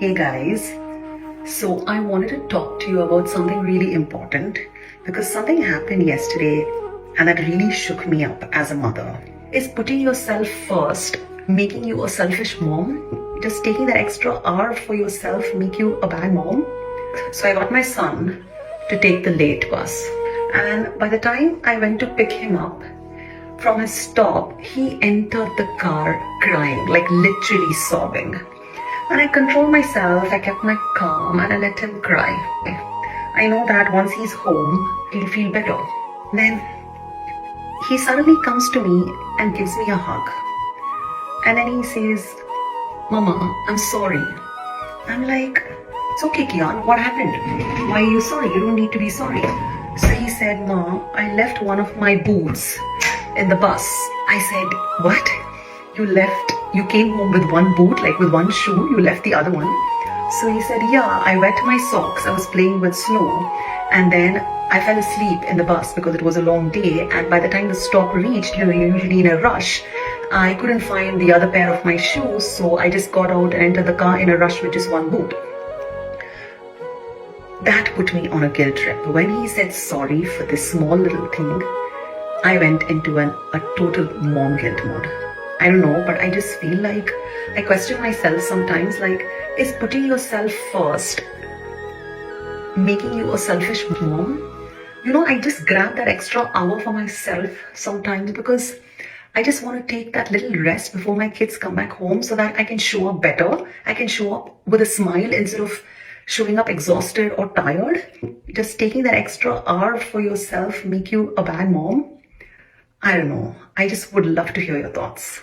Hey guys, so I wanted to talk to you about something really important because something happened yesterday and that really shook me up as a mother. Is putting yourself first making you a selfish mom? Just taking that extra hour for yourself make you a bad mom? So I got my son to take the late bus, and by the time I went to pick him up from his stop, he entered the car crying, like literally sobbing. And I controlled myself, I kept my calm and I let him cry. I know that once he's home, he'll feel better. Then he suddenly comes to me and gives me a hug. And then he says, Mama, I'm sorry. I'm like, it's okay, Kian, what happened? Why are you sorry? You don't need to be sorry. So he said, Ma, I left one of my boots in the bus. I said, what? You came home with one boot, like with one shoe, you left the other one. So he said, yeah, I wet my socks, I was playing with snow, and then I fell asleep in the bus because it was a long day, and by the time the stop reached, you're usually in a rush, I couldn't find the other pair of my shoes, so I just got out and entered the car in a rush with just one boot. That put me on a guilt trip. When he said sorry for this small little thing, I went into a total mom guilt mode. I don't know, but I just feel like I question myself sometimes, like, is putting yourself first making you a selfish mom? I just grab that extra hour for myself sometimes because I just want to take that little rest before my kids come back home so that I can show up better. I can show up with a smile instead of showing up exhausted or tired. Just taking that extra hour for yourself make you a bad mom? I don't know. I just would love to hear your thoughts.